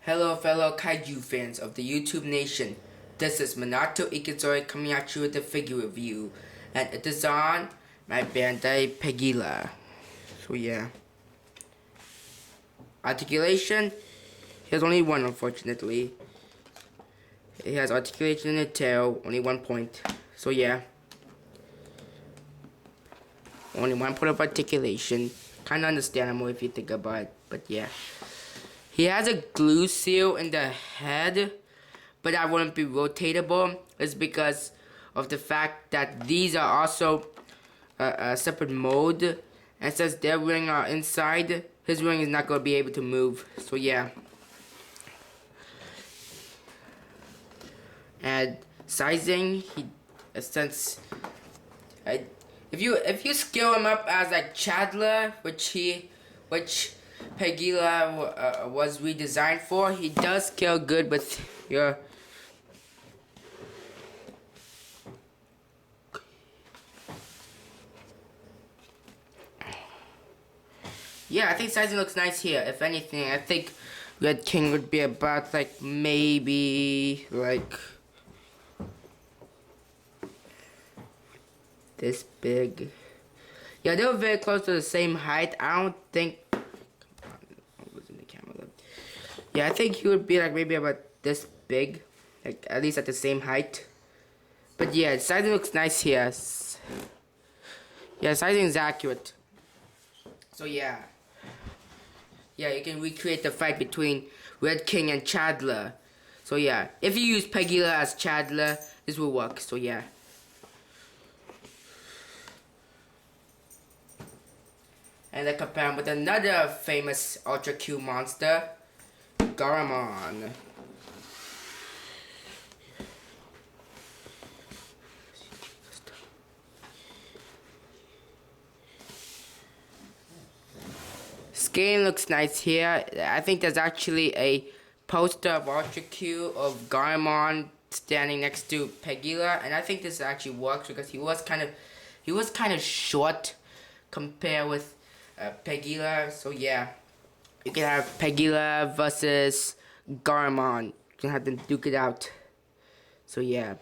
Hello fellow kaiju fans of the YouTube nation. This is Minato Ikizori coming at you with a figure review. And it is on my Bandai Peguila. So yeah. Articulation. He has only one, unfortunately. He has articulation in the tail, only 1 point. So yeah. Only 1 point of articulation. Kinda understandable if you think about it, but yeah. He has a glue seal in the head, but that wouldn't be rotatable. It's because of the fact that these are also a separate mode. And since their ring are inside, his ring is not going to be able to move. So yeah. And sizing, since if you scale him up as like Chadler, which Peguila was redesigned for, he does scale good with your yeah, I think sizing looks nice here. If anything, I think Red King would be about like maybe like this big. Yeah, they were very close to the same height. I don't think. I'm losing the camera. Yeah, I think he would be like maybe about this big, like at least at the same height. But yeah, sizing looks nice here. Yeah, sizing is accurate. So yeah. Yeah, you can recreate the fight between Red King and Chadler. So yeah, if you use Peguila as Chadler, this will work. So yeah. And I compare him with another famous Ultra Q monster, Garamon. Skin looks nice here. I think there's actually a poster of Ultra Q of Garamon standing next to Peguila, and I think this actually works because he was kind of short compared with Peguila. So yeah, you can have Peguila versus Garamon. You can have them duke it out. So yeah.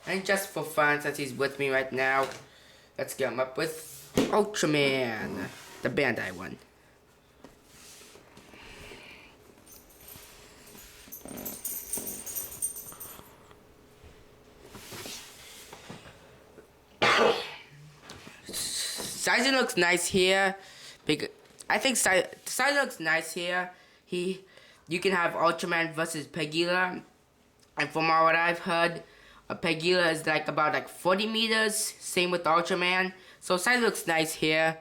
And just for fun, since he's with me right now, let's get him up with Ultraman, the Bandai one. Sizing looks nice here. I think sizing looks nice here. You can have Ultraman versus Peguila, and from what I've heard, Peguila is like about like 40 meters. Same with Ultraman. So size looks nice here.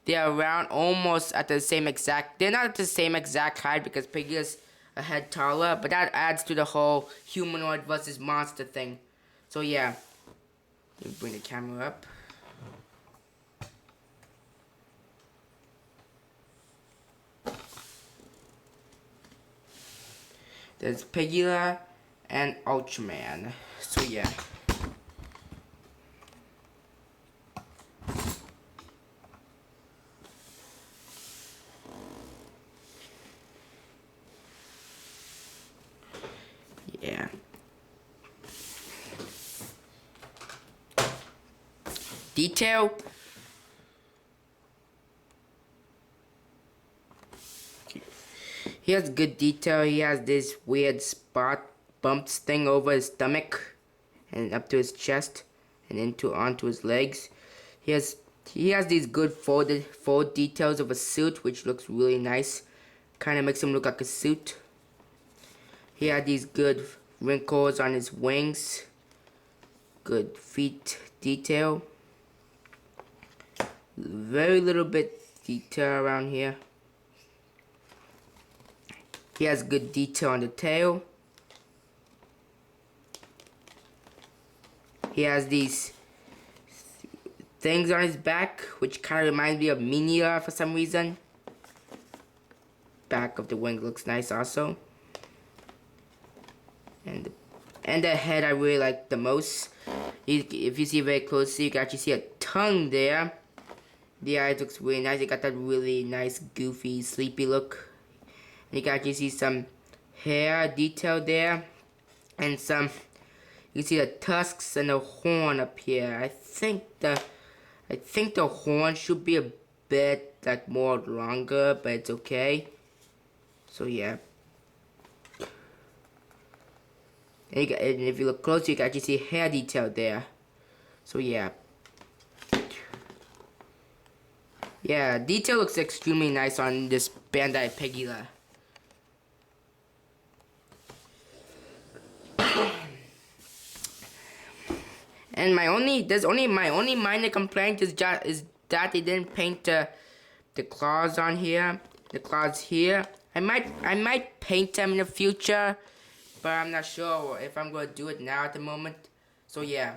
They're around almost at the same exact. They're not at the same exact height because Peguila's a head taller, but that adds to the whole humanoid versus monster thing. So yeah, let me bring the camera up. There's Peguila and Ultraman. So yeah. Yeah. Detail. He has good detail. He has this weird spot bumps thing over his stomach and up to his chest and onto his legs. He has these good fold details of a suit, which looks really nice. Kind of makes him look like a suit. He had these good wrinkles on his wings. Good feet detail. Very little bit detail around here. He has good detail on the tail. He has these things on his back, which kind of reminds me of Minior for some reason. Back of the wing looks nice also. And the head I really like the most. If you see very closely, you can actually see a tongue there. The eyes looks really nice. It got that really nice, goofy, sleepy look. And you can actually see some hair detail there, and some. You can see the tusks and the horn up here. I think the horn should be a bit like more longer, but it's okay. So yeah. And if you look closer, you can actually see hair detail there. So yeah. Yeah, detail looks extremely nice on this Bandai Peguila. And my only minor complaint is that they didn't paint the claws on here, the claws here. I might paint them in the future, but I'm not sure if I'm gonna do it now at the moment. So yeah.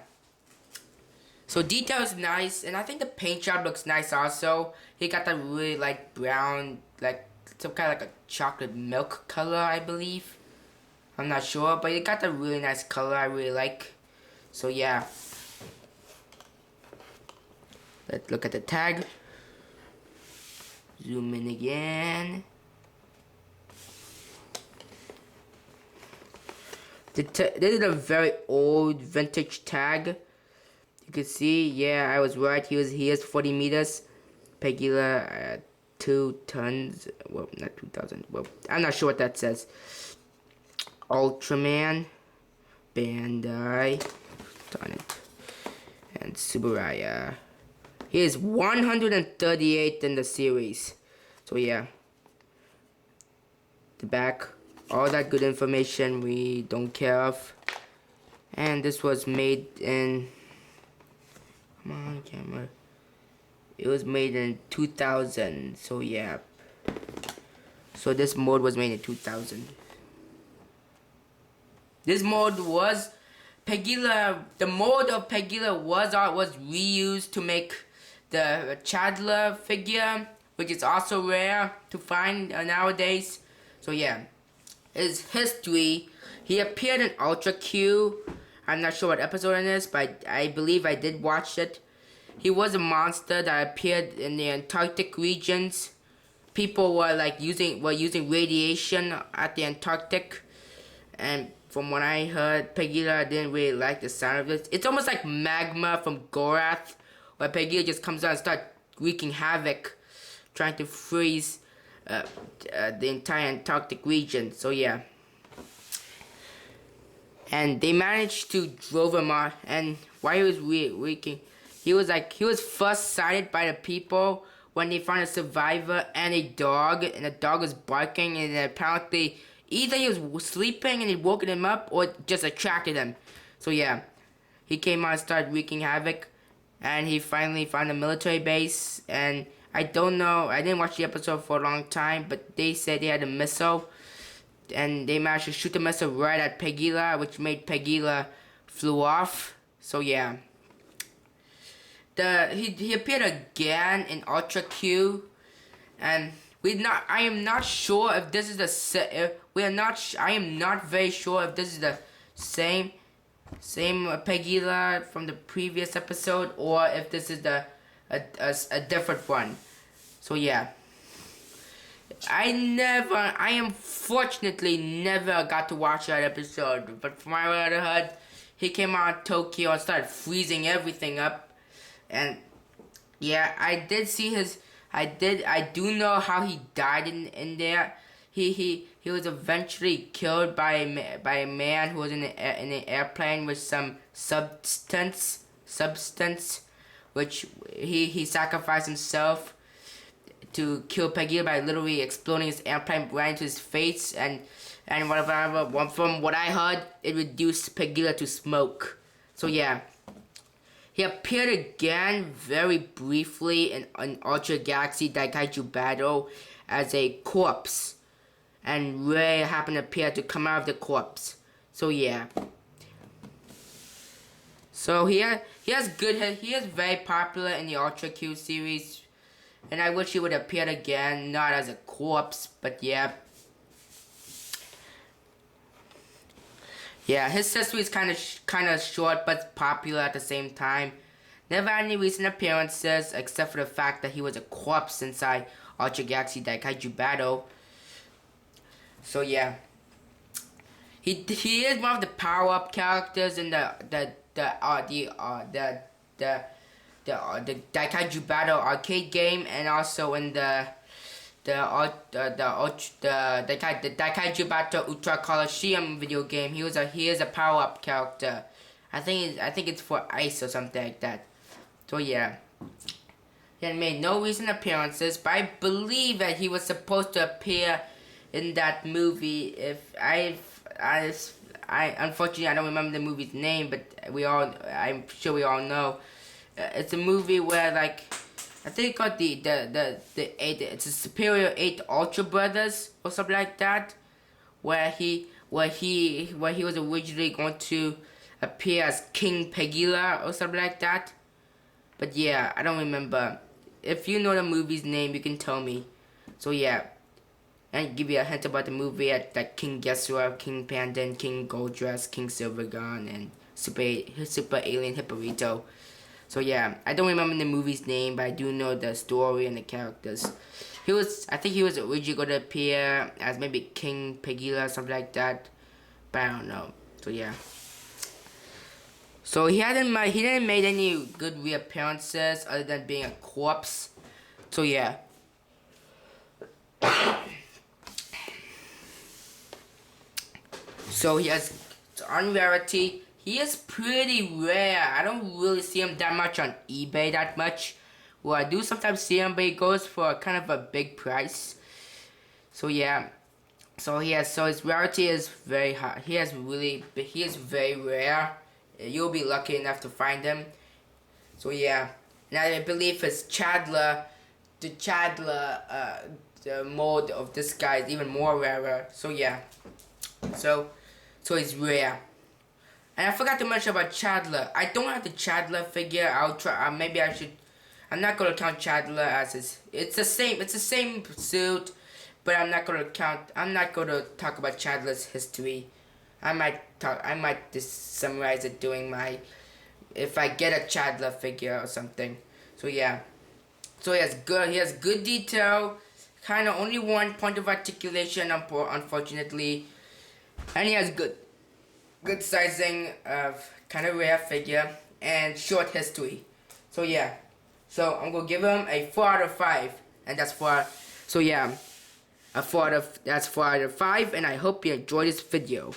So detail is nice, and I think the paint job looks nice also. He got that really light brown, like some kind of like a chocolate milk color, I believe. I'm not sure, but it got that really nice color I really like. So yeah. Let's look at the tag. Zoom in again. This is a very old vintage tag. You can see, yeah, I was right. He is 40 meters. Peguila 2 tons. Well, not 2,000. Well, I'm not sure what that says. Ultraman, Bandai, darn it, and Subaraya. He is 138th in the series. So yeah. The back, all that good information we don't care of. And this was made in, come on camera. It was made in 2000. So yeah. So this mode was made in 2000. This mode was Peguila. The mode of Peguila was reused to make the Chandler figure, which is also rare to find nowadays. So yeah, his history. He appeared in Ultra Q. I'm not sure what episode it is, but I believe I did watch it. He was a monster that appeared in the Antarctic regions. People were using radiation at the Antarctic, and from what I heard, Peguila didn't really like the sound of this. It's almost like magma from Gorath, where Peguila just comes out and starts wreaking havoc, trying to freeze the entire Antarctic region. So yeah. And they managed to drove him out, and while he was wreaking, he was first sighted by the people when they found a survivor and a dog, and the dog was barking, and apparently either he was sleeping and it woken him up, or it just attracted him. So yeah, he came out and started wreaking havoc, and he finally found a military base. And I don't know, I didn't watch the episode for a long time, but they said they had a missile, and they managed to shoot the missile right at Peguila, which made Peguila flew off. So yeah. He appeared again in Ultra Q, and I am not sure if this is the I am not very sure if this is the same Peguila from the previous episode, or if this is a different one. So yeah. I unfortunately never got to watch that episode, but from what I heard, he came out of Tokyo and started freezing everything up. And yeah, I did see I do know how he died in there. He was eventually killed by a man who was in an airplane with some substance, which he sacrificed himself to kill Peguila by literally exploding his airplane right into his face, and whatever. From what I heard, it reduced Peguila to smoke. So yeah. He appeared again very briefly in Ultra Galaxy Daikaiju Battle as a corpse, and Ray happened to appear to come out of the corpse. So yeah. So he is very popular in the Ultra Q series, and I wish he would appear again, not as a corpse, but yeah. Yeah, his history is kind of short, but popular at the same time. Never had any recent appearances except for the fact that he was a corpse inside Ultra Galaxy Daikaiju Battle. So yeah, he is one of the power-up characters in the Daikaiju Battle arcade game, and also in the Daikaiju Battle Ultra Coliseum video game. He is a power-up character. I think it's for ice or something like that. So yeah, he had made no recent appearances, but I believe that he was supposed to appear in that movie. If I unfortunately I don't remember the movie's name, but I'm sure we all know. It's a movie where, like, I think it's called it's a Superior 8 Ultra Brothers or something like that, where he was originally going to appear as King Peguila or something like that. But yeah, I don't remember. If you know the movie's name, you can tell me. So yeah, and give you a hint about the movie at like King Gesura, King Pandan, King Goldress, King Silvergun, and Super Alien Hippolyto. So yeah, I don't remember the movie's name, but I do know the story and the characters. I think he was originally going to appear as maybe King Peguila or something like that, but I don't know. So yeah. So he didn't make any good reappearances other than being a corpse. So yeah. So he has, on rarity, he is pretty rare. I don't really see him that much on eBay that much. Well, I do sometimes see him, but he goes for kind of a big price. So yeah. So his rarity is very high. He is very rare. You'll be lucky enough to find him. So yeah. Now I believe his the mode of this guy is even more rarer. So yeah. So he's rare. And I forgot to mention about Chadler. I don't have the Chadler figure. I'll try. Maybe I should. I'm not gonna count Chadler as his. It's the same suit, but I'm not gonna talk about Chadler's history. I might just summarize it doing if I get a Chadler figure or something. So yeah. So he has good detail. Kind of only one point of articulation, unfortunately. And he has good sizing of kind of rare figure and short history. So yeah. So I'm gonna give him a 4 out of 5, and that's that's 4 out of 5, and I hope you enjoyed this video.